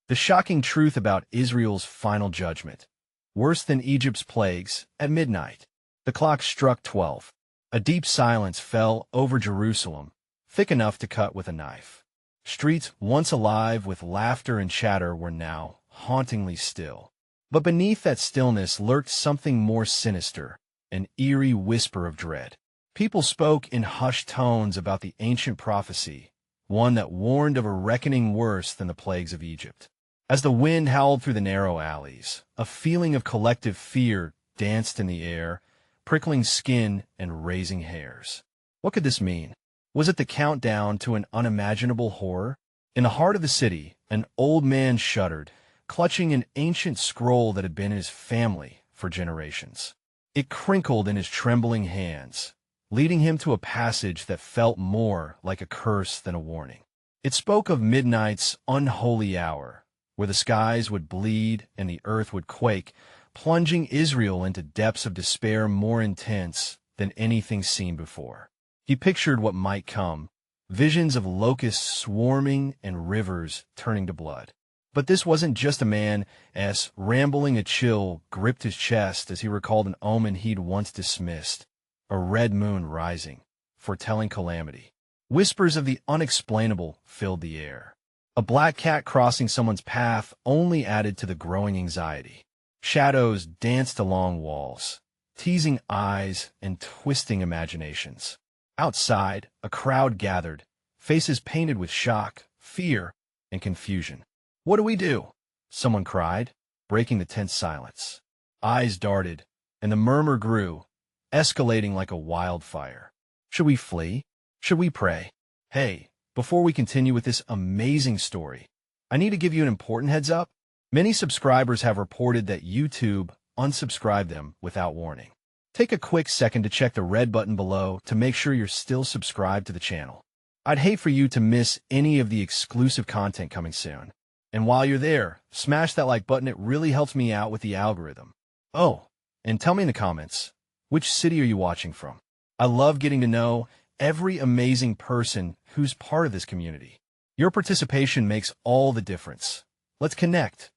The shocking truth about Israel's final judgment. Worse than Egypt's plagues, at midnight. The clock struck 12. A deep silence fell over Jerusalem, thick enough to cut with a knife. Streets once alive with laughter and chatter were now hauntingly still. But beneath that stillness lurked something more sinister, an eerie whisper of dread. People spoke in hushed tones about the ancient prophecy, one that warned of a reckoning worse than the plagues of Egypt. As the wind howled through the narrow alleys, a feeling of collective fear danced in the air, prickling skin and raising hairs. What could this mean? Was it the countdown to an unimaginable horror? In the heart of the city, an old man shuddered, clutching an ancient scroll that had been in his family for generations. It crinkled in his trembling hands, leading him to a passage that felt more like a curse than a warning. It spoke of midnight's unholy hour, where the skies would bleed and the earth would quake, plunging Israel into depths of despair more intense than anything seen before. He pictured what might come, visions of locusts swarming and rivers turning to blood. But this wasn't just a man's rambling. A chill gripped his chest as he recalled an omen he'd once dismissed, a red moon rising, foretelling calamity. Whispers of the unexplainable filled the air. A black cat crossing someone's path only added to the growing anxiety. Shadows danced along walls, teasing eyes and twisting imaginations. Outside, a crowd gathered, faces painted with shock, fear, and confusion. "What do we do?" someone cried, breaking the tense silence. Eyes darted, and the murmur grew, escalating like a wildfire. Should we flee? Should we pray? Hey, before we continue with this amazing story, I need to give you an important heads up. Many subscribers have reported that YouTube unsubscribed them without warning. Take a quick second to check the red button below to make sure you're still subscribed to the channel. I'd hate for you to miss any of the exclusive content coming soon. And while you're there, smash that like button. It really helps me out with the algorithm. Oh, and tell me in the comments, which city are you watching from? I love getting to know every amazing person who's part of this community. Your participation makes all the difference. Let's connect.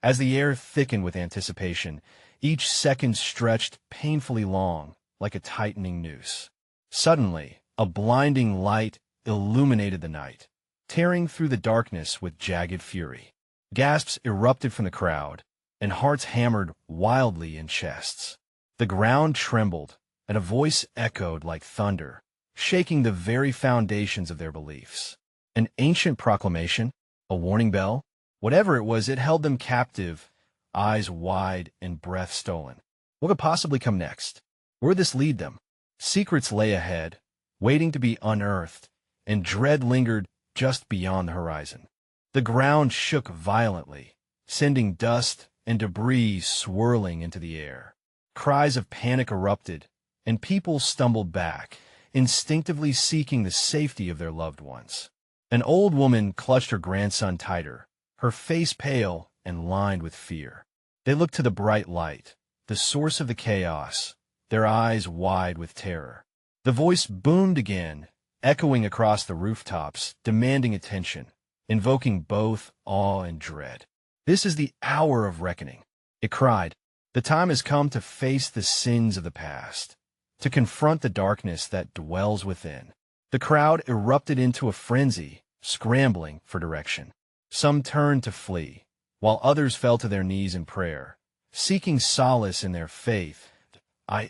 As the air thickened with anticipation, each second stretched painfully long, like a tightening noose. Suddenly, a blinding light illuminated the night, tearing through the darkness with jagged fury. Gasps erupted from the crowd, and hearts hammered wildly in chests. The ground trembled, and a voice echoed like thunder, shaking the very foundations of their beliefs. An ancient proclamation? A warning bell? Whatever it was, it held them captive, eyes wide and breath stolen. What could possibly come next? Where would this lead them? Secrets lay ahead, waiting to be unearthed, and dread lingered just beyond the horizon. The ground shook violently, sending dust and debris swirling into the air. Cries of panic erupted, and people stumbled back, instinctively seeking the safety of their loved ones. An old woman clutched her grandson tighter, her face pale and lined with fear. They looked to the bright light, the source of the chaos, their eyes wide with terror. The voice boomed again, echoing across the rooftops, demanding attention, invoking both awe and dread. "This is the hour of reckoning," it cried. "The time has come to face the sins of the past, to confront the darkness that dwells within." The crowd erupted into a frenzy, scrambling for direction. Some turned to flee, while others fell to their knees in prayer, seeking solace in their faith.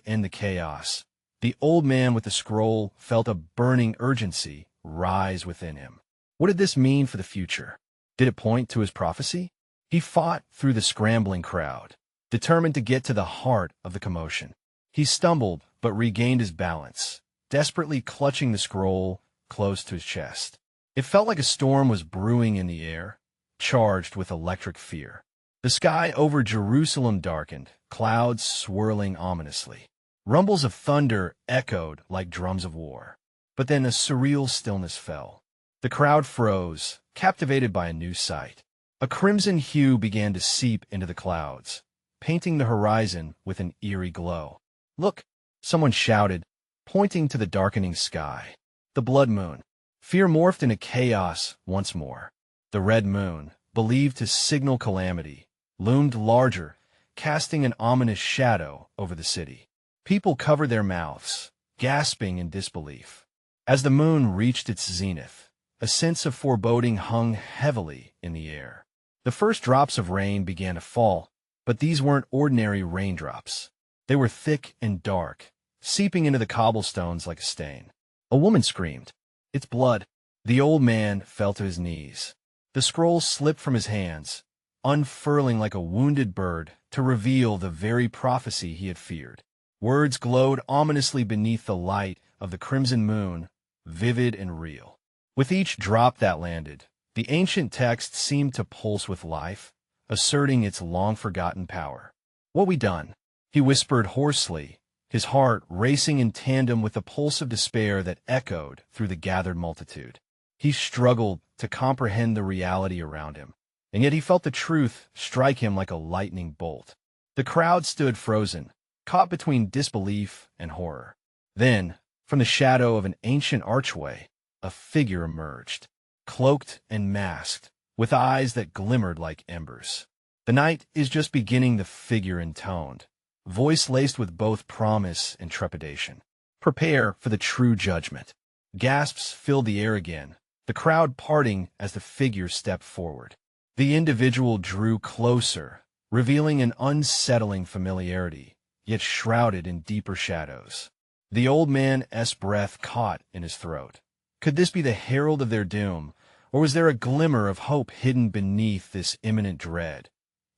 In the chaos, the old man with the scroll felt a burning urgency rise within him. What did this mean for the future? Did it point to his prophecy? He fought through the scrambling crowd, determined to get to the heart of the commotion. He stumbled, but regained his balance, desperately clutching the scroll close to his chest. It felt like a storm was brewing in the air, charged with electric fear. The sky over Jerusalem darkened, clouds swirling ominously. Rumbles of thunder echoed like drums of war. But then a surreal stillness fell. The crowd froze, captivated by a new sight. A crimson hue began to seep into the clouds, painting the horizon with an eerie glow. "Look!" someone shouted, pointing to the darkening sky. The blood moon. Fear morphed into chaos once more. The red moon, believed to signal calamity, loomed larger, casting an ominous shadow over the city. People covered their mouths, gasping in disbelief. As the moon reached its zenith, a sense of foreboding hung heavily in the air. The first drops of rain began to fall, but these weren't ordinary raindrops. They were thick and dark, seeping into the cobblestones like a stain. A woman screamed, "It's blood!" The old man fell to his knees. The scroll slipped from his hands, unfurling like a wounded bird to reveal the very prophecy he had feared. Words glowed ominously beneath the light of the crimson moon, vivid and real. With each drop that landed, the ancient text seemed to pulse with life, asserting its long-forgotten power. "What we done?" he whispered hoarsely, his heart racing in tandem with the pulse of despair that echoed through the gathered multitude. He struggled to comprehend the reality around him, and yet he felt the truth strike him like a lightning bolt. The crowd stood frozen, caught between disbelief and horror. Then, from the shadow of an ancient archway, a figure emerged, cloaked and masked, with eyes that glimmered like embers. "The night is just beginning," the figure intoned, voice laced with both promise and trepidation. "Prepare for the true judgment." Gasps filled the air again, the crowd parting as the figure stepped forward. The individual drew closer, revealing an unsettling familiarity, yet shrouded in deeper shadows. The old man's breath caught in his throat. Could this be the herald of their doom, or was there a glimmer of hope hidden beneath this imminent dread?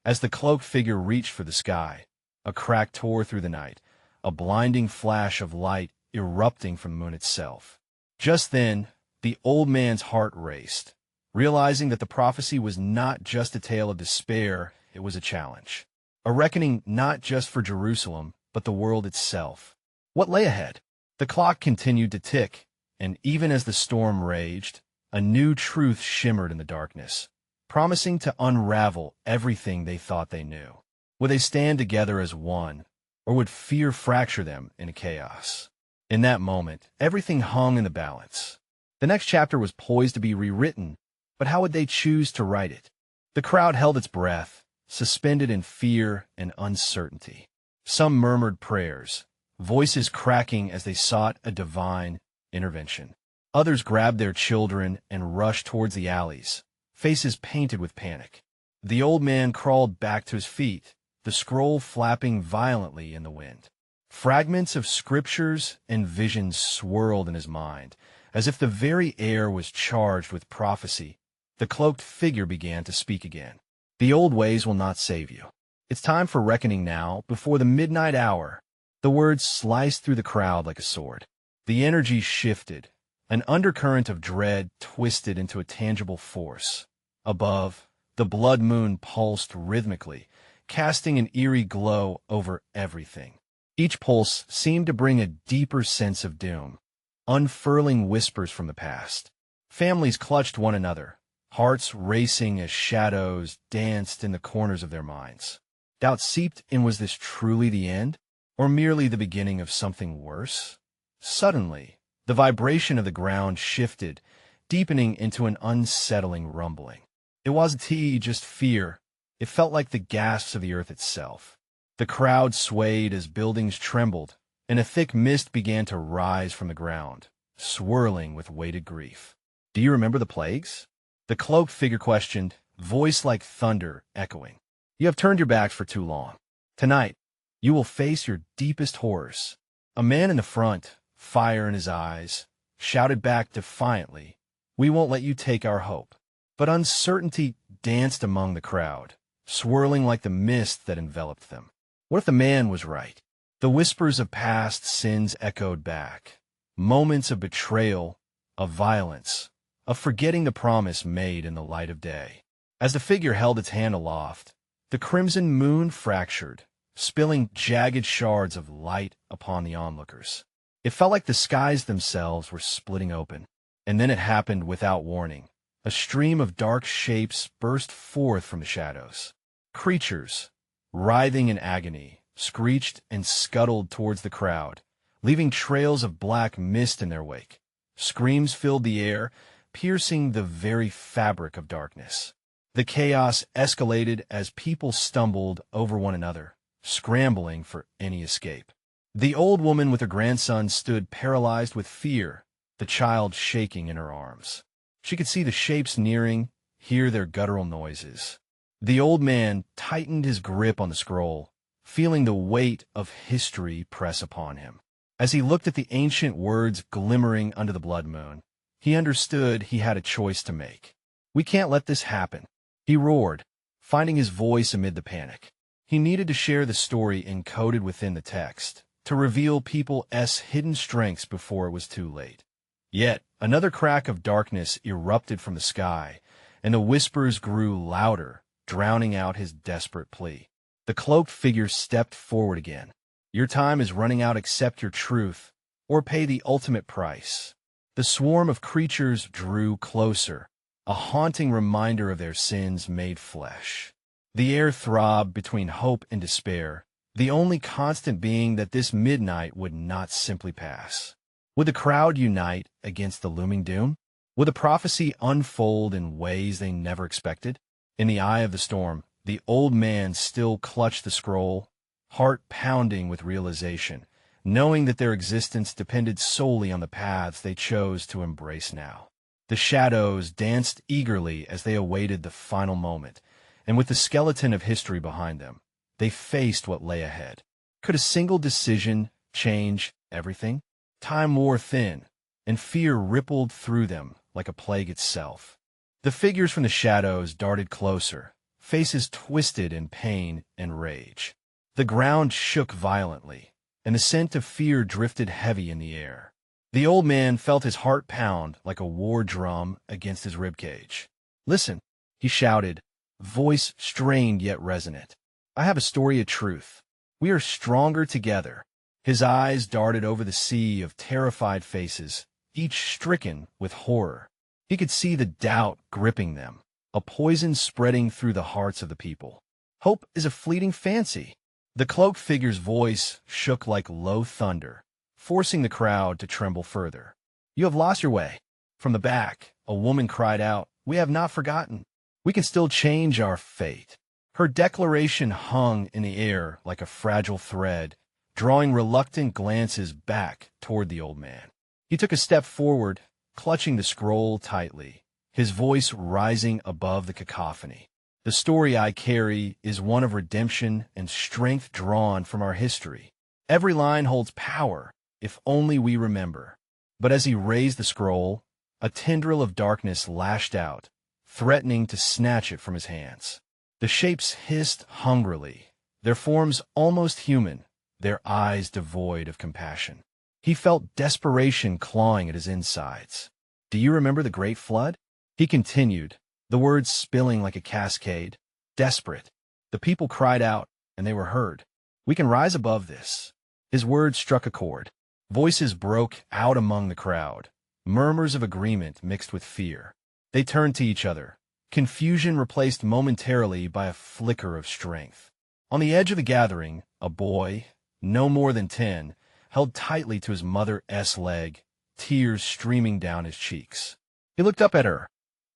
As the cloaked figure reached for the sky, a crack tore through the night, a blinding flash of light erupting from the moon itself. Just then, the old man's heart raced, realizing that the prophecy was not just a tale of despair, it was a challenge. A reckoning not just for Jerusalem, but the world itself. What lay ahead? The clock continued to tick, and even as the storm raged, a new truth shimmered in the darkness, promising to unravel everything they thought they knew. Would they stand together as one, or would fear fracture them in a chaos? In that moment, everything hung in the balance. The next chapter was poised to be rewritten, but how would they choose to write it? The crowd held its breath, suspended in fear and uncertainty. Some murmured prayers, voices cracking as they sought a divine intervention. Others grabbed their children and rushed towards the alleys, faces painted with panic. The old man crawled back to his feet, the scroll flapping violently in the wind. Fragments of scriptures and visions swirled in his mind, as if the very air was charged with prophecy. The cloaked figure began to speak again. "The old ways will not save you. It's time for reckoning now, before the midnight hour." The words sliced through the crowd like a sword. The energy shifted. An undercurrent of dread twisted into a tangible force. Above, the blood moon pulsed rhythmically, casting an eerie glow over everything. Each pulse seemed to bring a deeper sense of doom, unfurling whispers from the past. Families clutched one another, hearts racing as shadows danced in the corners of their minds. Doubt seeped in. Was this truly the end, or merely the beginning of something worse? Suddenly, the vibration of the ground shifted, deepening into an unsettling rumbling. It wasn't just fear. It felt like the gasps of the earth itself. The crowd swayed as buildings trembled, and a thick mist began to rise from the ground, swirling with weighted grief. "Do you remember the plagues?" The cloaked figure questioned, voice like thunder echoing. "You have turned your backs for too long. Tonight, you will face your deepest horrors." A man in the front, fire in his eyes, shouted back defiantly, "We won't let you take our hope." But uncertainty danced among the crowd, swirling like the mist that enveloped them. What if the man was right? The whispers of past sins echoed back. Moments of betrayal, of violence, of forgetting the promise made in the light of day. As the figure held its hand aloft, the crimson moon fractured, spilling jagged shards of light upon the onlookers. It felt like the skies themselves were splitting open. And then it happened without warning. A stream of dark shapes burst forth from the shadows. Creatures, writhing in agony, screeched and scuttled towards the crowd, leaving trails of black mist in their wake. Screams filled the air, piercing the very fabric of darkness. The chaos escalated as people stumbled over one another, scrambling for any escape. The old woman with her grandson stood paralyzed with fear, the child shaking in her arms. She could see the shapes nearing, hear their guttural noises. The old man tightened his grip on the scroll, feeling the weight of history press upon him. As he looked at the ancient words glimmering under the blood moon, he understood he had a choice to make. "We can't let this happen," he roared, finding his voice amid the panic. He needed to share the story encoded within the text, to reveal people's hidden strengths before it was too late. Yet, another crack of darkness erupted from the sky, and the whispers grew louder, drowning out his desperate plea. The cloaked figure stepped forward again. "Your time is running out. Accept your truth, or pay the ultimate price." The swarm of creatures drew closer, a haunting reminder of their sins made flesh. The air throbbed between hope and despair, the only constant being that this midnight would not simply pass. Would the crowd unite against the looming doom? Would the prophecy unfold in ways they never expected? In the eye of the storm, the old man still clutched the scroll, heart pounding with realization, knowing that their existence depended solely on the paths they chose to embrace now. The shadows danced eagerly as they awaited the final moment, and with the skeleton of history behind them, they faced what lay ahead. Could a single decision change everything? Time wore thin, and fear rippled through them like a plague itself. The figures from the shadows darted closer, faces twisted in pain and rage. The ground shook violently, and the scent of fear drifted heavy in the air. The old man felt his heart pound like a war drum against his ribcage. "Listen," he shouted, voice strained yet resonant. "I have a story of truth. We are stronger together." His eyes darted over the sea of terrified faces, each stricken with horror. He could see the doubt gripping them, a poison spreading through the hearts of the people. "Hope is a fleeting fancy." The cloaked figure's voice shook like low thunder, forcing the crowd to tremble further. "You have lost your way." From the back, a woman cried out, "We have not forgotten. We can still change our fate." Her declaration hung in the air like a fragile thread, drawing reluctant glances back toward the old man. He took a step forward, clutching the scroll tightly, his voice rising above the cacophony. "The story I carry is one of redemption and strength drawn from our history. Every line holds power, if only we remember." But as he raised the scroll, a tendril of darkness lashed out, threatening to snatch it from his hands. The shapes hissed hungrily, their forms almost human, their eyes devoid of compassion. He felt desperation clawing at his insides. "Do you remember the Great Flood?" he continued, the words spilling like a cascade. Desperate, the people cried out, and they were heard. "We can rise above this." His words struck a chord. Voices broke out among the crowd, murmurs of agreement mixed with fear. They turned to each other, confusion replaced momentarily by a flicker of strength. On the edge of the gathering, a boy, no more than 10, held tightly to his mother's leg, tears streaming down his cheeks. He looked up at her,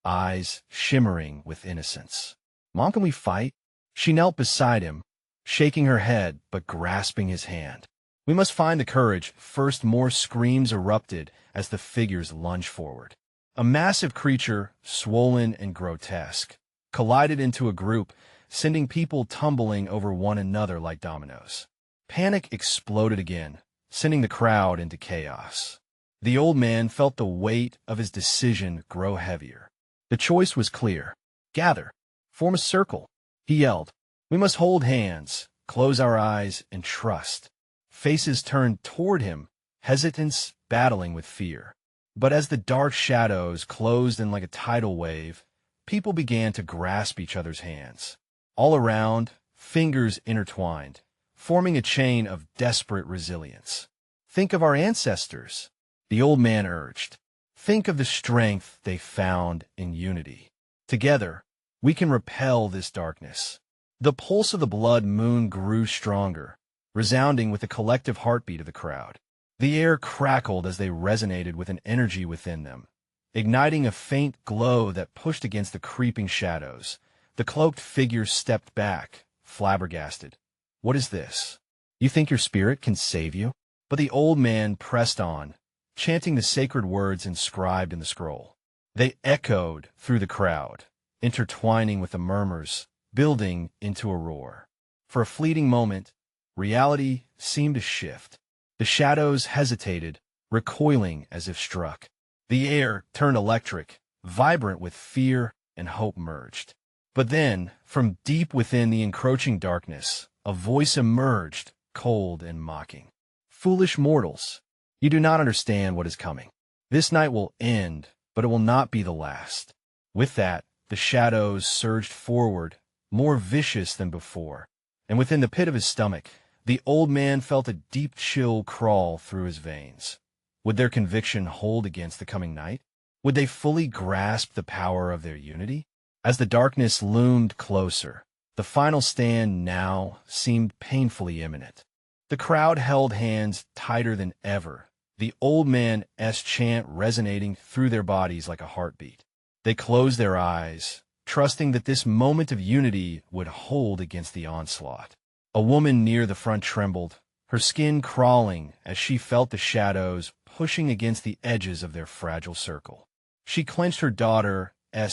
eyes shimmering with innocence. "Mom, can we fight?" She knelt beside him, shaking her head but grasping his hand. "We must find the courage." First, more screams erupted as the figures lunged forward. A massive creature, swollen and grotesque, collided into a group, sending people tumbling over one another like dominoes. Panic exploded again, sending the crowd into chaos. The old man felt the weight of his decision grow heavier. The choice was clear. "Gather. Form a circle," he yelled. "We must hold hands, close our eyes, and trust." Faces turned toward him, hesitance battling with fear. But as the dark shadows closed in like a tidal wave, people began to grasp each other's hands. All around, fingers intertwined, forming a chain of desperate resilience. "Think of our ancestors," the old man urged. "Think of the strength they found in unity. Together, we can repel this darkness." The pulse of the blood moon grew stronger, resounding with the collective heartbeat of the crowd. The air crackled as they resonated with an energy within them, igniting a faint glow that pushed against the creeping shadows, The cloaked figure stepped back, flabbergasted. "What is this? You think your spirit can save you?" But the old man pressed on, chanting the sacred words inscribed in the scroll. They echoed through the crowd, intertwining with the murmurs, building into a roar. For a fleeting moment, reality seemed to shift. The shadows hesitated, recoiling as if struck. The air turned electric, vibrant with fear and hope merged. But then, from deep within the encroaching darkness, a voice emerged, cold and mocking. "Foolish mortals, you do not understand what is coming. This night will end, but it will not be the last." With that, the shadows surged forward, more vicious than before, and within the pit of his stomach, the old man felt a deep chill crawl through his veins. Would their conviction hold against the coming night? Would they fully grasp the power of their unity? As the darkness loomed closer, the final stand now seemed painfully imminent. The crowd held hands tighter than ever, the old man's chant resonating through their bodies like a heartbeat. They closed their eyes, trusting that this moment of unity would hold against the onslaught. A woman near the front trembled, her skin crawling as she felt the shadows pushing against the edges of their fragile circle. She clenched her daughter's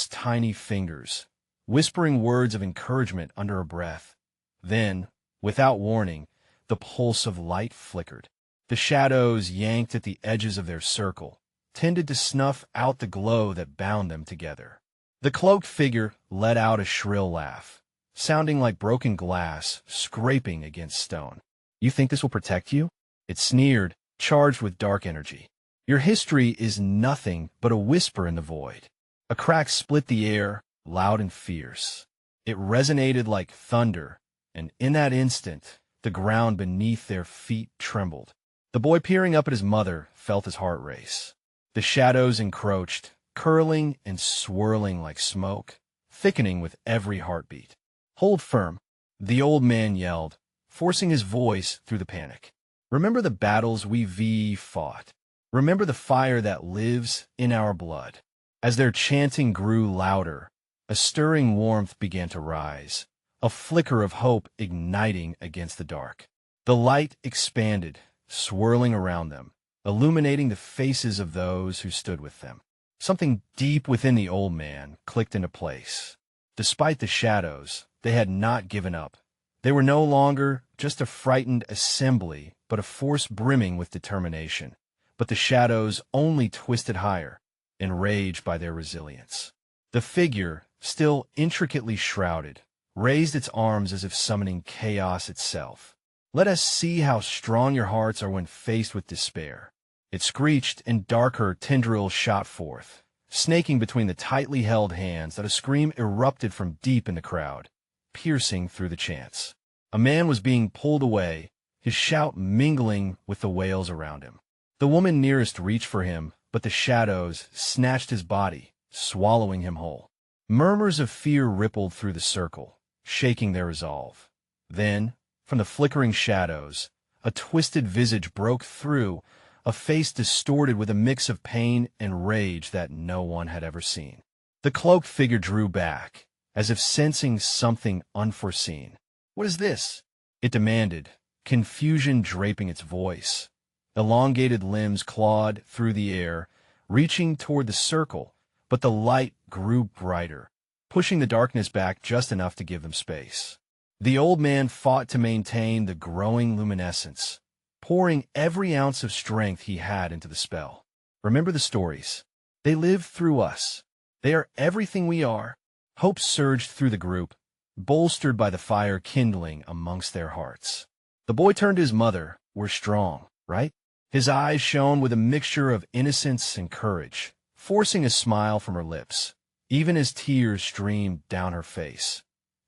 tiny fingers, whispering words of encouragement under her breath. Then, without warning, the pulse of light flickered. The shadows yanked at the edges of their circle, tended to snuff out the glow that bound them together. The cloaked figure let out a shrill laugh, sounding like broken glass scraping against stone. "You think this will protect you?" It sneered, charged with dark energy. "Your history is nothing but a whisper in the void." A crack split the air, loud and fierce. It resonated like thunder, and in that instant, the ground beneath their feet trembled. The boy peering up at his mother felt his heart race. The shadows encroached, curling and swirling like smoke, thickening with every heartbeat. "Hold firm," the old man yelled, forcing his voice through the panic. "Remember the battles we fought. Remember the fire that lives in our blood." As their chanting grew louder, a stirring warmth began to rise, a flicker of hope igniting against the dark. The light expanded, swirling around them, illuminating the faces of those who stood with them. Something deep within the old man clicked into place. Despite the shadows, they had not given up. They were no longer just a frightened assembly, but a force brimming with determination. But the shadows only twisted higher, enraged by their resilience. The figure, still intricately shrouded, raised its arms as if summoning chaos itself. "Let us see how strong your hearts are when faced with despair." It screeched, and darker tendrils shot forth, snaking between the tightly held hands that a scream erupted from deep in the crowd, piercing through the chants. A man was being pulled away, his shout mingling with the wails around him. The woman nearest reached for him, but the shadows snatched his body, swallowing him whole. Murmurs of fear rippled through the circle, shaking their resolve. Then, from the flickering shadows, a twisted visage broke through, a face distorted with a mix of pain and rage that no one had ever seen. The cloaked figure drew back, as if sensing something unforeseen. "What is this?" it demanded, confusion draping its voice. Elongated limbs clawed through the air, reaching toward the circle, but the light grew brighter, pushing the darkness back just enough to give them space. The old man fought to maintain the growing luminescence, pouring every ounce of strength he had into the spell. "Remember the stories. They live through us. They are everything we are." Hope surged through the group, bolstered by the fire kindling amongst their hearts. The boy turned to his mother. "We're strong, right?" His eyes shone with a mixture of innocence and courage, forcing a smile from her lips, even as tears streamed down her face.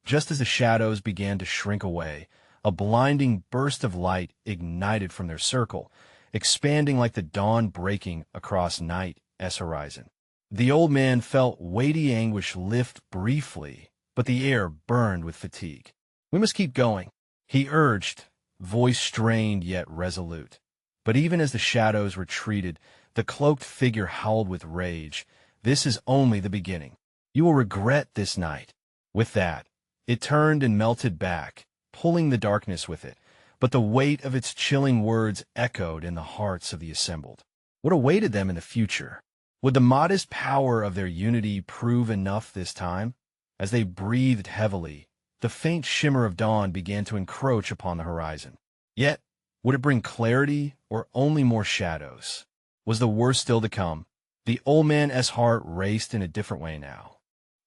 Just as the shadows began to shrink away, a blinding burst of light ignited from their circle, expanding like the dawn breaking across night's horizon. The old man felt weighty anguish lift briefly, but the air burned with fatigue. "We must keep going," he urged, voice strained yet resolute. But even as the shadows retreated, the cloaked figure howled with rage. "This is only the beginning. You will regret this night." With that, it turned and melted back, pulling the darkness with it, but the weight of its chilling words echoed in the hearts of the assembled. What awaited them in the future? Would the modest power of their unity prove enough this time? As they breathed heavily, the faint shimmer of dawn began to encroach upon the horizon. Yet, would it bring clarity or only more shadows? Was the worst still to come? The old man's heart raced in a different way now.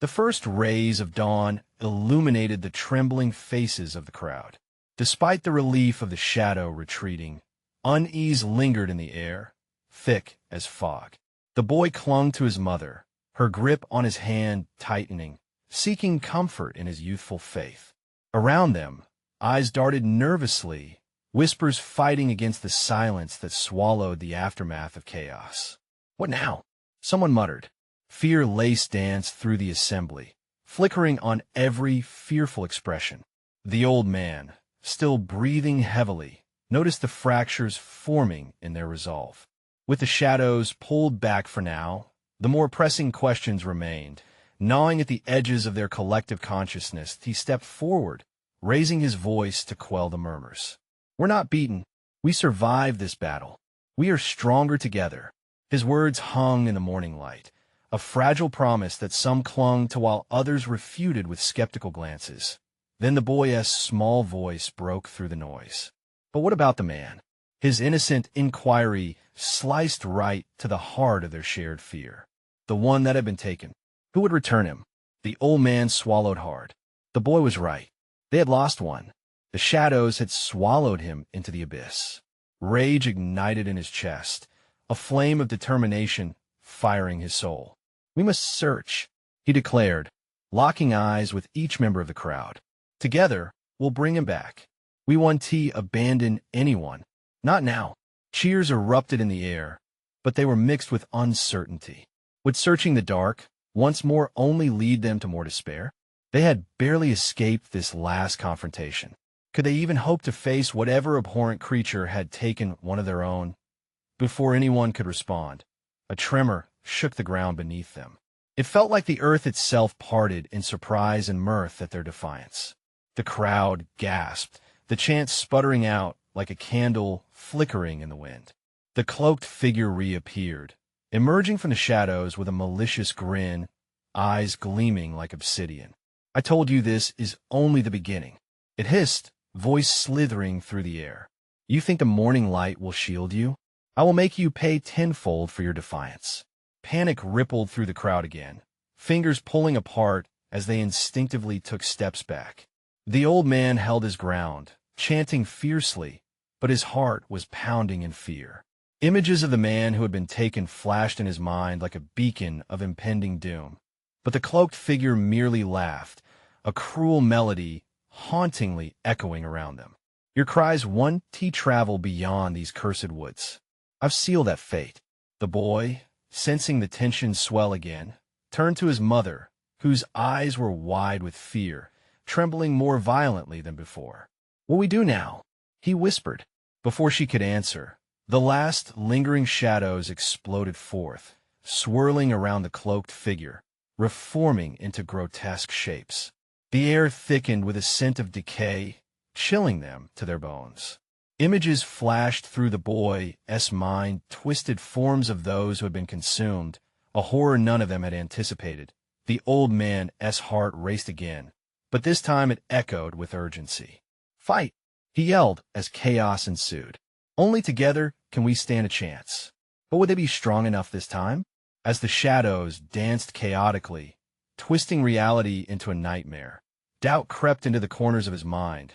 The first rays of dawn illuminated the trembling faces of the crowd. Despite the relief of the shadow retreating, unease lingered in the air, thick as fog. The boy clung to his mother, her grip on his hand tightening, seeking comfort in his youthful faith. Around them, eyes darted nervously, whispers fighting against the silence that swallowed the aftermath of chaos. What now? Someone muttered. Fear lace danced through the assembly, flickering on every fearful expression. The old man, still breathing heavily, noticed the fractures forming in their resolve. With the shadows pulled back for now, the more pressing questions remained. Gnawing at the edges of their collective consciousness, he stepped forward, raising his voice to quell the murmurs. We're not beaten. We survived this battle. We are stronger together. His words hung in the morning light, a fragile promise that some clung to while others refuted with skeptical glances. Then the boy's small voice broke through the noise. But what about the man? His innocent inquiry sliced right to the heart of their shared fear. The one that had been taken. Who would return him? The old man swallowed hard. The boy was right. They had lost one. The shadows had swallowed him into the abyss. Rage ignited in his chest, a flame of determination firing his soul. We must search, he declared, locking eyes with each member of the crowd. Together, we'll bring him back. We won't abandon anyone. Not now. Cheers erupted in the air, but they were mixed with uncertainty. Would searching the dark once more only lead them to more despair? They had barely escaped this last confrontation. Could they even hope to face whatever abhorrent creature had taken one of their own? Before anyone could respond, a tremor shook the ground beneath them. It felt like the earth itself parted in surprise and mirth at their defiance. The crowd gasped, the chant sputtering out like a candle flickering in the wind. The cloaked figure reappeared, emerging from the shadows with a malicious grin, eyes gleaming like obsidian. I told you this is only the beginning. It hissed, voice slithering through the air. You think the morning light will shield you? I will make you pay tenfold for your defiance. Panic rippled through the crowd again, fingers pulling apart as they instinctively took steps back. The old man held his ground, chanting fiercely, but his heart was pounding in fear. Images of the man who had been taken flashed in his mind like a beacon of impending doom. But the cloaked figure merely laughed, a cruel melody hauntingly echoing around them. Your cries won't travel beyond these cursed woods. I've sealed that fate. The boy, sensing the tension swell again, turned to his mother, whose eyes were wide with fear, trembling more violently than before. What we do now? He whispered. Before she could answer, the last lingering shadows exploded forth, swirling around the cloaked figure, reforming into grotesque shapes. The air thickened with a scent of decay, chilling them to their bones. Images flashed through the boy's mind, twisted forms of those who had been consumed, a horror none of them had anticipated. The old man's heart raced again, but this time it echoed with urgency. Fight! He yelled as chaos ensued. Only together can we stand a chance. But would they be strong enough this time? As the shadows danced chaotically, twisting reality into a nightmare, doubt crept into the corners of his mind.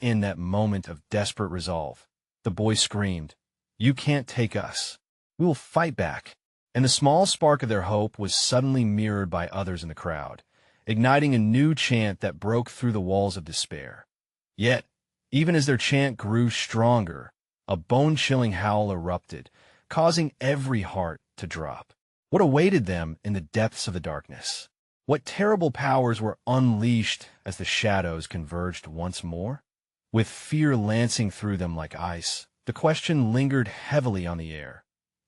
In that moment of desperate resolve, the boy screamed, "You can't take us. We will fight back." And the small spark of their hope was suddenly mirrored by others in the crowd, igniting a new chant that broke through the walls of despair. Yet, even as their chant grew stronger, a bone-chilling howl erupted, causing every heart to drop. What awaited them in the depths of the darkness? What terrible powers were unleashed as the shadows converged once more? With fear lancing through them like ice, the question lingered heavily on the air.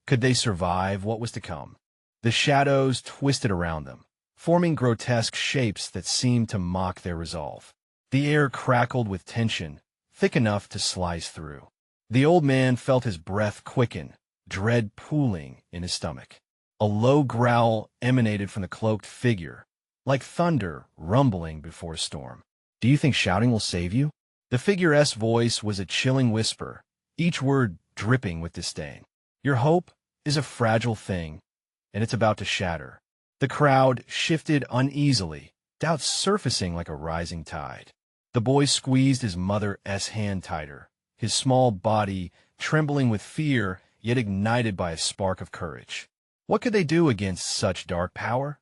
Could they survive what was to come? The shadows twisted around them, forming grotesque shapes that seemed to mock their resolve. The air crackled with tension, thick enough to slice through. The old man felt his breath quicken, dread pooling in his stomach. A low growl emanated from the cloaked figure, like thunder rumbling before a storm. "Do you think shouting will save you?" The figure's voice was a chilling whisper, each word dripping with disdain. "Your hope is a fragile thing, and it's about to shatter." The crowd shifted uneasily, doubts surfacing like a rising tide. The boy squeezed his mother's hand tighter, his small body trembling with fear, yet ignited by a spark of courage. What could they do against such dark power?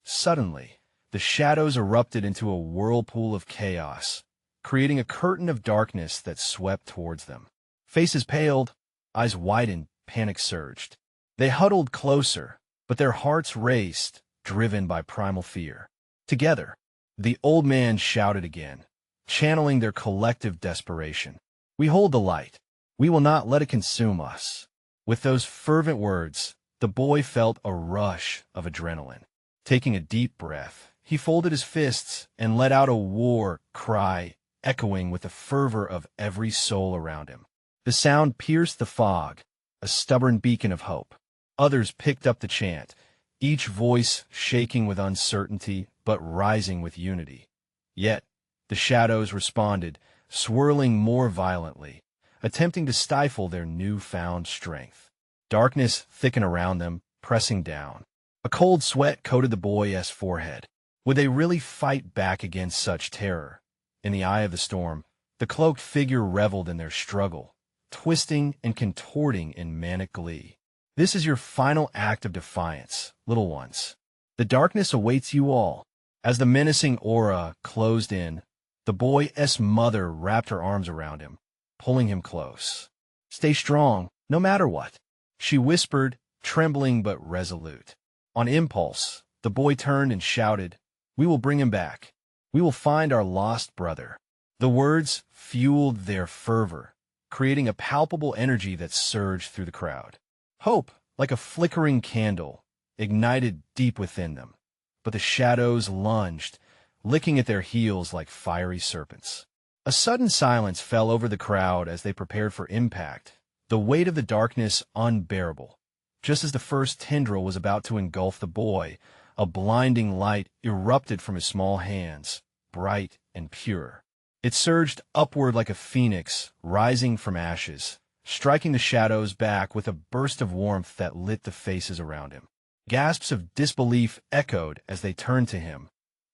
Suddenly, the shadows erupted into a whirlpool of chaos, creating a curtain of darkness that swept towards them. Faces paled, eyes widened, panic surged. They huddled closer, but their hearts raced, driven by primal fear. Together, the old man shouted again, channeling their collective desperation. "We hold the light. We will not let it consume us." With those fervent words, the boy felt a rush of adrenaline. Taking a deep breath, he folded his fists and let out a war cry, echoing with the fervor of every soul around him. The sound pierced the fog, a stubborn beacon of hope. Others picked up the chant, each voice shaking with uncertainty but rising with unity. Yet, the shadows responded, swirling more violently, attempting to stifle their newfound strength. Darkness thickened around them, pressing down. A cold sweat coated the boy's forehead. Would they really fight back against such terror? In the eye of the storm, the cloaked figure reveled in their struggle, twisting and contorting in manic glee. "This is your final act of defiance, little ones. The darkness awaits you all." As the menacing aura closed in, the boy's mother wrapped her arms around him, pulling him close. "Stay strong, no matter what," she whispered, trembling but resolute. On impulse, the boy turned and shouted, "We will bring him back. We will find our lost brother." The words fueled their fervor, creating a palpable energy that surged through the crowd. Hope, like a flickering candle, ignited deep within them, but the shadows lunged, licking at their heels like fiery serpents. A sudden silence fell over the crowd as they prepared for impact, the weight of the darkness unbearable. Just as the first tendril was about to engulf the boy, a blinding light erupted from his small hands, bright and pure. It surged upward like a phoenix, rising from ashes, striking the shadows back with a burst of warmth that lit the faces around him. Gasps of disbelief echoed as they turned to him,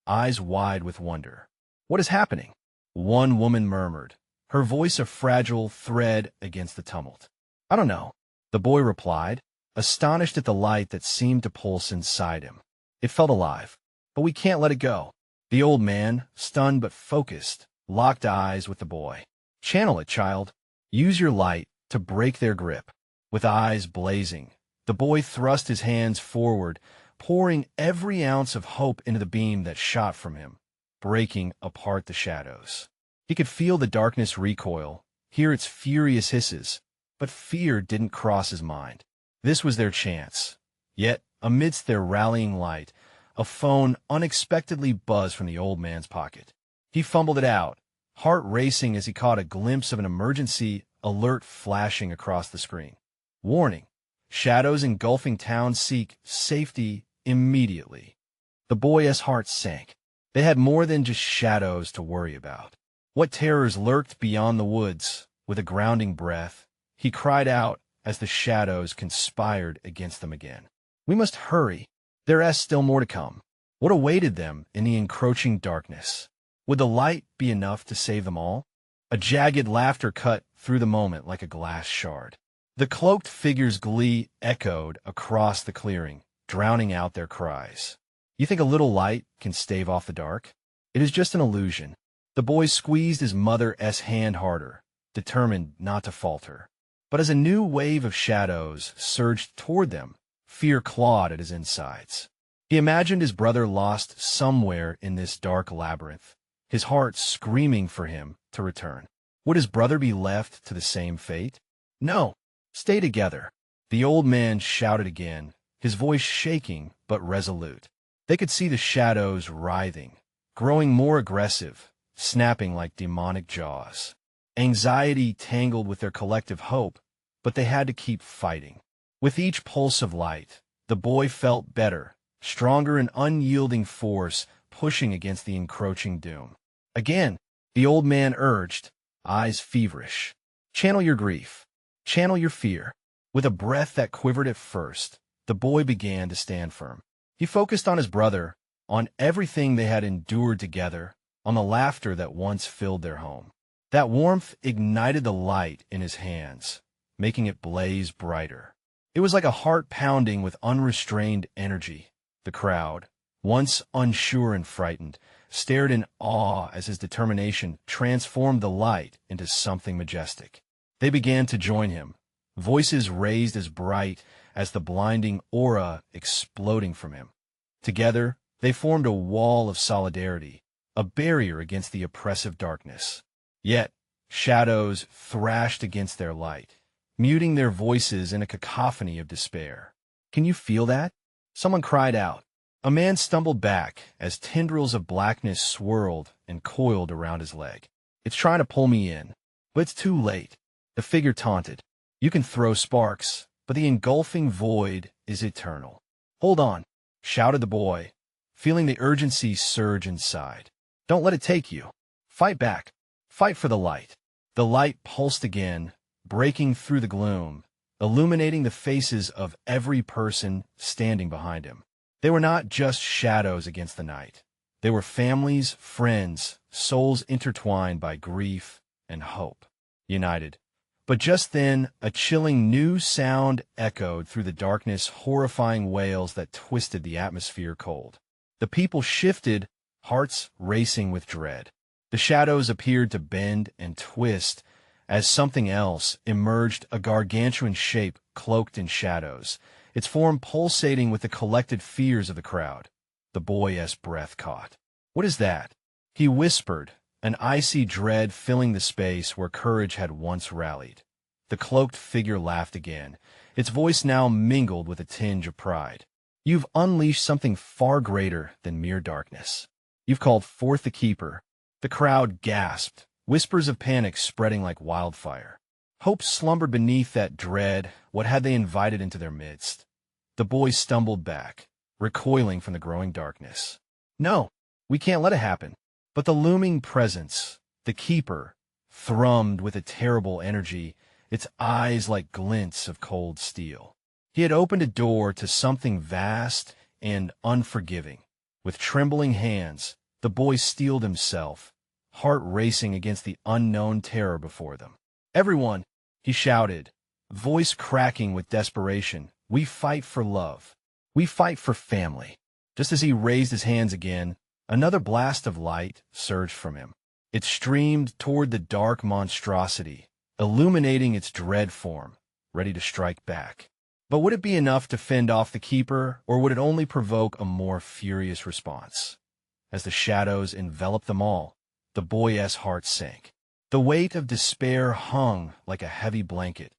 eyes wide with wonder. "What is happening?" one woman murmured, her voice a fragile thread against the tumult. "I don't know," the boy replied, astonished at the light that seemed to pulse inside him. It felt alive, but we can't let it go. The old man, stunned but focused, locked eyes with the boy. "Channel it, child. Use your light to break their grip." With eyes blazing, the boy thrust his hands forward, pouring every ounce of hope into the beam that shot from him, breaking apart the shadows. He could feel the darkness recoil, hear its furious hisses, but fear didn't cross his mind. This was their chance. Yet, amidst their rallying light, a phone unexpectedly buzzed from the old man's pocket. He fumbled it out, heart racing as he caught a glimpse of an emergency alert flashing across the screen. "Warning. Shadows engulfing town, seek safety immediately." The boy's heart sank. They had more than just shadows to worry about. What terrors lurked beyond the woods? With a grounding breath, he cried out as the shadows conspired against them again. "We must hurry. There is still more to come." What awaited them in the encroaching darkness? Would the light be enough to save them all? A jagged laughter cut through the moment like a glass shard. The cloaked figure's glee echoed across the clearing, drowning out their cries. "You think a little light can stave off the dark? It is just an illusion." The boy squeezed his mother's hand harder, determined not to falter. But as a new wave of shadows surged toward them, fear clawed at his insides. He imagined his brother lost somewhere in this dark labyrinth, his heart screaming for him to return. Would his brother be left to the same fate? "No, stay together," the old man shouted again, his voice shaking but resolute. They could see the shadows writhing, growing more aggressive, snapping like demonic jaws. Anxiety tangled with their collective hope, but they had to keep fighting. With each pulse of light, the boy felt better, stronger and unyielding force pushing against the encroaching doom. Again, the old man urged, eyes feverish. Channel your grief. Channel your fear. With a breath that quivered at first, the boy began to stand firm. He focused on his brother, on everything they had endured together, on the laughter that once filled their home. That warmth ignited the light in his hands, making it blaze brighter. It was like a heart pounding with unrestrained energy. The crowd, once unsure and frightened, stared in awe as his determination transformed the light into something majestic. They began to join him, voices raised as bright as the blinding aura exploding from him. Together, they formed a wall of solidarity, a barrier against the oppressive darkness. Yet, shadows thrashed against their light, muting their voices in a cacophony of despair. Can you feel that? Someone cried out. A man stumbled back as tendrils of blackness swirled and coiled around his leg. It's trying to pull me in, but it's too late. The figure taunted. You can throw sparks, but the engulfing void is eternal. Hold on, shouted the boy, feeling the urgency surge inside. Don't let it take you. Fight back. Fight for the light. The light pulsed again, breaking through the gloom, illuminating the faces of every person standing behind him. They were not just shadows against the night. They were families, friends, souls intertwined by grief and hope, united. But just then, a chilling new sound echoed through the darkness, horrifying wails that twisted the atmosphere cold. The people shifted, hearts racing with dread. The shadows appeared to bend and twist as something else emerged, a gargantuan shape cloaked in shadows, its form pulsating with the collected fears of the crowd. The boy's breath caught. What is that? He whispered, an icy dread filling the space where courage had once rallied. The cloaked figure laughed again, its voice now mingled with a tinge of pride. You've unleashed something far greater than mere darkness. You've called forth the Keeper. The crowd gasped, whispers of panic spreading like wildfire. Hope slumbered beneath that dread. What had they invited into their midst? The boy stumbled back, recoiling from the growing darkness. No, we can't let it happen. But the looming presence, the Keeper, thrummed with a terrible energy, its eyes like glints of cold steel. He had opened a door to something vast and unforgiving. With trembling hands, the boy steeled himself, heart racing against the unknown terror before them. Everyone, he shouted, voice cracking with desperation, we fight for love. We fight for family. Just as he raised his hands again, another blast of light surged from him. It streamed toward the dark monstrosity, illuminating its dread form, ready to strike back. But would it be enough to fend off the Keeper, or would it only provoke a more furious response? As the shadows enveloped them all, the boy's heart sank. The weight of despair hung like a heavy blanket,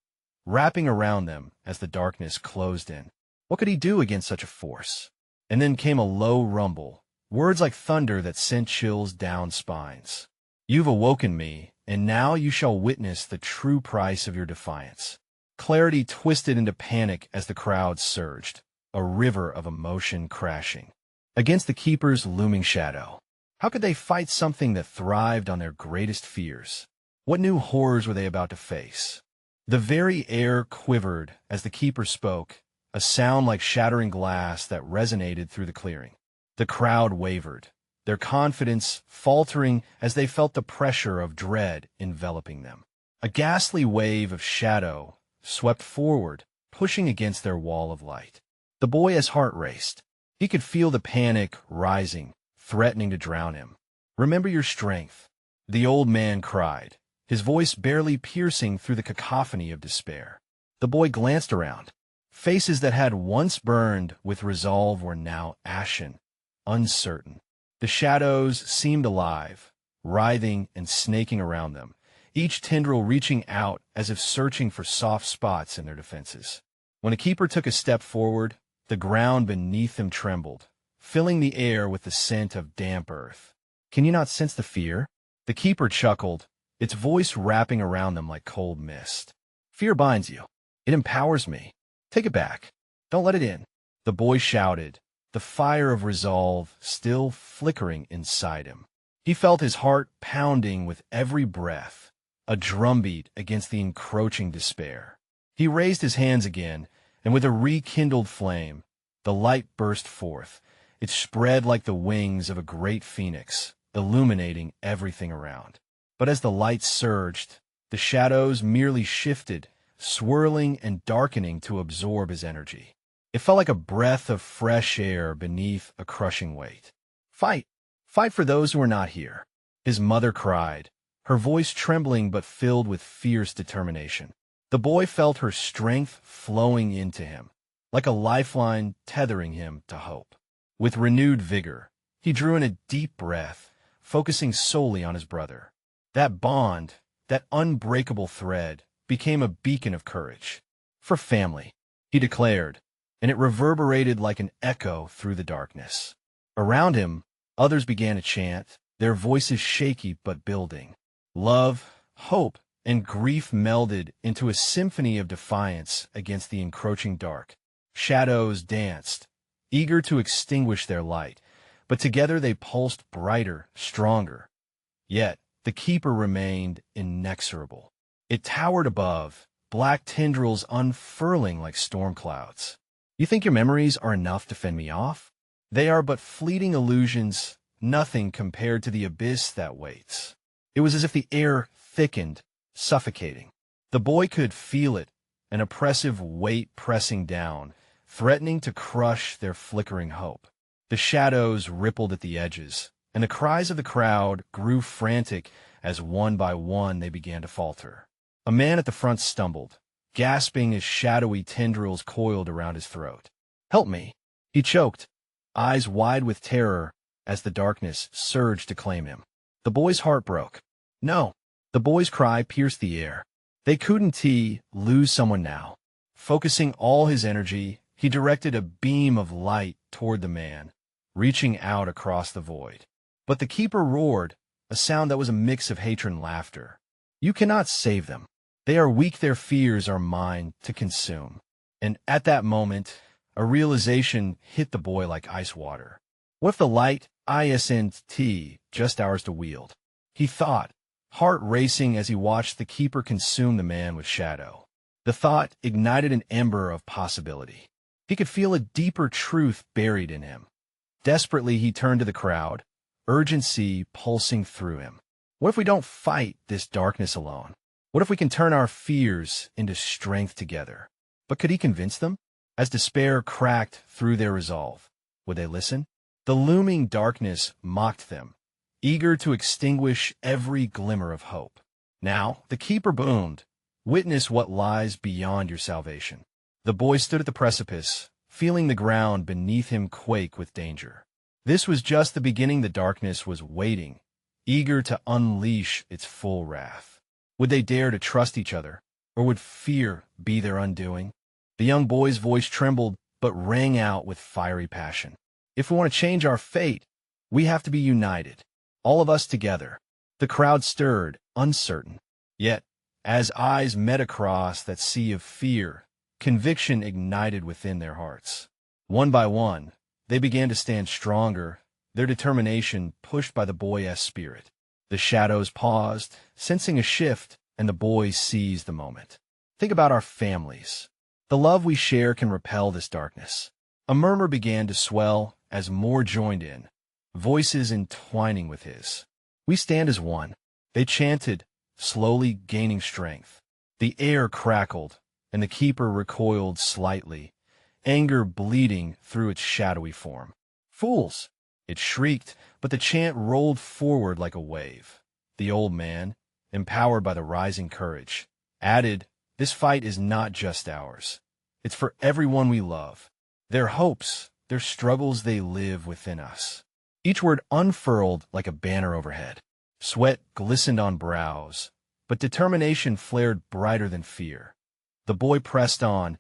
wrapping around them as the darkness closed in. What could he do against such a force? And then came a low rumble, words like thunder that sent chills down spines. You've awoken me, and now you shall witness the true price of your defiance. Clarity twisted into panic as the crowd surged, a river of emotion crashing against the Keeper's looming shadow. How could they fight something that thrived on their greatest fears? What new horrors were they about to face? The very air quivered as the Keeper spoke, a sound like shattering glass that resonated through the clearing. The crowd wavered, their confidence faltering as they felt the pressure of dread enveloping them. A ghastly wave of shadow swept forward, pushing against their wall of light. The boy's heart raced. He could feel the panic rising, threatening to drown him. Remember your strength, the old man cried, his voice barely piercing through the cacophony of despair. The boy glanced around. Faces that had once burned with resolve were now ashen, uncertain. The shadows seemed alive, writhing and snaking around them, each tendril reaching out as if searching for soft spots in their defenses. When a Keeper took a step forward, the ground beneath him trembled, filling the air with the scent of damp earth. Can you not sense the fear? The keeper chuckled, its voice wrapping around them like cold mist. Fear binds you. It empowers me. Take it back. Don't let it in. The boy shouted, the fire of resolve still flickering inside him. He felt his heart pounding with every breath, a drumbeat against the encroaching despair. He raised his hands again, and with a rekindled flame, the light burst forth. It spread like the wings of a great phoenix, illuminating everything around. But as the light surged, the shadows merely shifted, swirling and darkening to absorb his energy. It felt like a breath of fresh air beneath a crushing weight. Fight! Fight for those who are not here, his mother cried, her voice trembling but filled with fierce determination. The boy felt her strength flowing into him, like a lifeline tethering him to hope. With renewed vigor, he drew in a deep breath, focusing solely on his brother. That bond, that unbreakable thread, became a beacon of courage. For family, he declared, and it reverberated like an echo through the darkness. Around him, others began to chant, their voices shaky but building. Love, hope, and grief melded into a symphony of defiance against the encroaching dark. Shadows danced, eager to extinguish their light, but together they pulsed brighter, stronger. Yet, the keeper remained inexorable. It towered above, black tendrils unfurling like storm clouds. You think your memories are enough to fend me off? They are but fleeting illusions, nothing compared to the abyss that waits. It was as if the air thickened, suffocating. The boy could feel it, an oppressive weight pressing down, threatening to crush their flickering hope. The shadows rippled at the edges, and the cries of the crowd grew frantic as one by one they began to falter. A man at the front stumbled, gasping as shadowy tendrils coiled around his throat. "Help me!" He choked, eyes wide with terror as the darkness surged to claim him. The boy's heart broke. No! The boy's cry pierced the air. They couldn't lose someone now. Focusing all his energy, he directed a beam of light toward the man, reaching out across the void. But the keeper roared, a sound that was a mix of hatred and laughter. "You cannot save them. They are weak, their fears are mine to consume." And at that moment, a realization hit the boy like ice water. What if the light isn't just ours to wield? He thought, heart racing as he watched the keeper consume the man with shadow. The thought ignited an ember of possibility. He could feel a deeper truth buried in him. Desperately, he turned to the crowd, urgency pulsing through him. What if we don't fight this darkness alone? What if we can turn our fears into strength together? But could he convince them? As despair cracked through their resolve, would they listen? The looming darkness mocked them, eager to extinguish every glimmer of hope. Now, the keeper boomed, "Witness what lies beyond your salvation." The boy stood at the precipice, feeling the ground beneath him quake with danger. This was just the beginning. The darkness was waiting, eager to unleash its full wrath. Would they dare to trust each other, or would fear be their undoing? The young boy's voice trembled, but rang out with fiery passion. If we want to change our fate, we have to be united, all of us together. The crowd stirred, uncertain. Yet, as eyes met across that sea of fear, conviction ignited within their hearts. One by one, they began to stand stronger, their determination pushed by the boy's spirit. The shadows paused, sensing a shift, and the boy seized the moment. Think about our families. The love we share can repel this darkness. A murmur began to swell as more joined in, voices entwining with his. "We stand as one," they chanted, slowly gaining strength. The air crackled, and the keeper recoiled slightly, anger bleeding through its shadowy form. "Fools!" it shrieked, but the chant rolled forward like a wave. The old man, empowered by the rising courage, added, "This fight is not just ours. It's for everyone we love. Their hopes, their struggles, they live within us." Each word unfurled like a banner overhead. Sweat glistened on brows, but determination flared brighter than fear. The boy pressed on,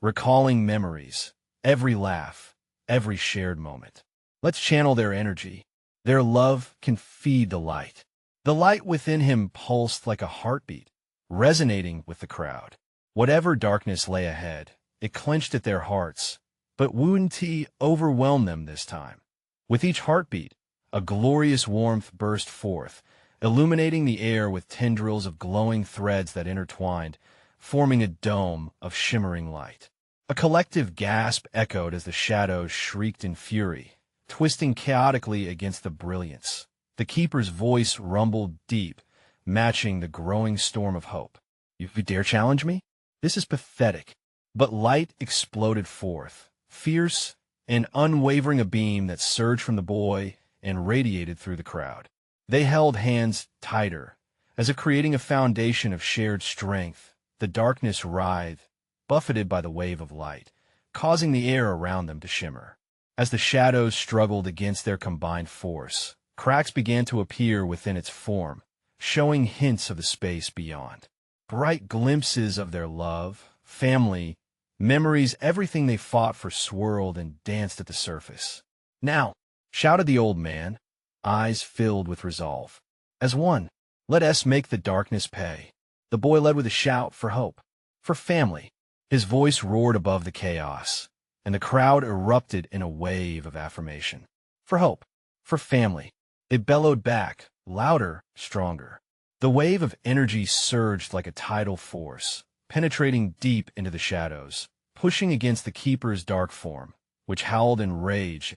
recalling memories, every laugh, every shared moment. Let's channel their energy. Their love can feed the light. The light within him pulsed like a heartbeat, resonating with the crowd. Whatever darkness lay ahead, it clenched at their hearts, but Wu Ti overwhelmed them this time. With each heartbeat, a glorious warmth burst forth, illuminating the air with tendrils of glowing threads that intertwined, forming a dome of shimmering light. A collective gasp echoed as the shadows shrieked in fury, twisting chaotically against the brilliance. The keeper's voice rumbled deep, matching the growing storm of hope. You dare challenge me? This is pathetic. But light exploded forth, fierce and unwavering, a beam that surged from the boy and radiated through the crowd. They held hands tighter, as if creating a foundation of shared strength. The darkness writhed, buffeted by the wave of light, causing the air around them to shimmer. As the shadows struggled against their combined force, cracks began to appear within its form, showing hints of the space beyond. Bright glimpses of their love, family, memories, everything they fought for swirled and danced at the surface. Now, shouted the old man, eyes filled with resolve. As one, let us make the darkness pay. The boy led with a shout for hope, for family. His voice roared above the chaos, and the crowd erupted in a wave of affirmation. For hope, for family. It bellowed back, louder, stronger. The wave of energy surged like a tidal force, penetrating deep into the shadows, pushing against the keeper's dark form, which howled in rage,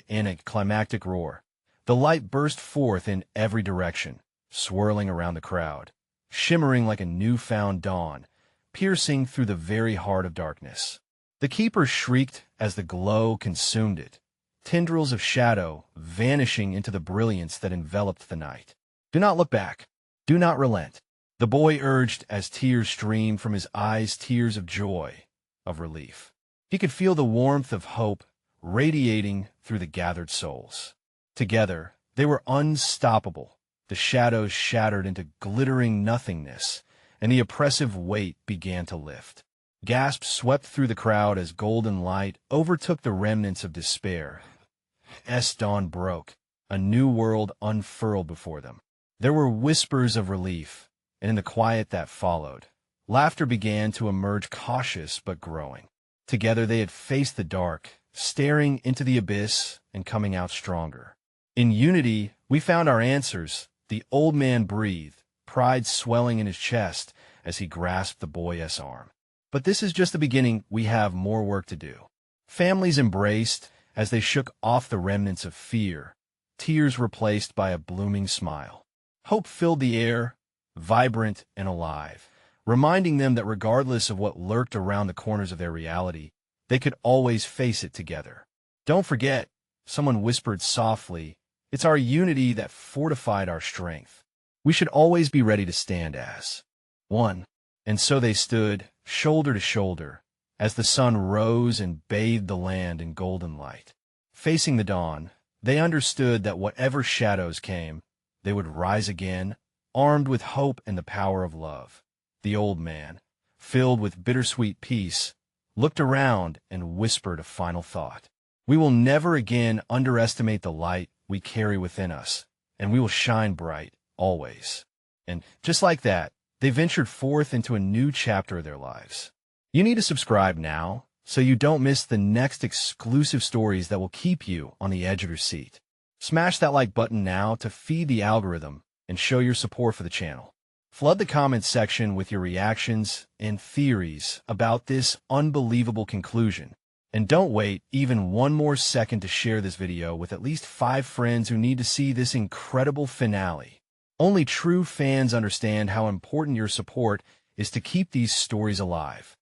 in a climactic roar. The light burst forth in every direction, swirling around the crowd, shimmering like a newfound dawn, piercing through the very heart of darkness. The keeper shrieked as the glow consumed it, tendrils of shadow vanishing into the brilliance that enveloped the night. Do not look back. Do not relent. The boy urged as tears streamed from his eyes, tears of joy, of relief. He could feel the warmth of hope radiating through the gathered souls. Together, they were unstoppable. The shadows shattered into glittering nothingness, and the oppressive weight began to lift. Gasps swept through the crowd as golden light overtook the remnants of despair. Dawn broke. A new world unfurled before them. There were whispers of relief, and in the quiet that followed, laughter began to emerge, cautious but growing. Together they had faced the dark, staring into the abyss and coming out stronger. In unity, we found our answers. The old man breathed, pride swelling in his chest as he grasped the boy's arm. But this is just the beginning. We have more work to do. Families embraced as they shook off the remnants of fear, tears replaced by a blooming smile. Hope filled the air, vibrant and alive, reminding them that regardless of what lurked around the corners of their reality, they could always face it together. Don't forget, someone whispered softly, it's our unity that fortified our strength. We should always be ready to stand as one. And so they stood, shoulder to shoulder, as the sun rose and bathed the land in golden light. Facing the dawn, they understood that whatever shadows came, they would rise again, armed with hope and the power of love. The old man, filled with bittersweet peace, looked around and whispered a final thought. We will never again underestimate the light we carry within us, and we will shine bright, always. And just like that, they ventured forth into a new chapter of their lives. You need to subscribe now, so you don't miss the next exclusive stories that will keep you on the edge of your seat. Smash that like button now to feed the algorithm and show your support for the channel. Flood the comments section with your reactions and theories about this unbelievable conclusion. And don't wait even one more second to share this video with at least 5 friends who need to see this incredible finale. Only true fans understand how important your support is to keep these stories alive.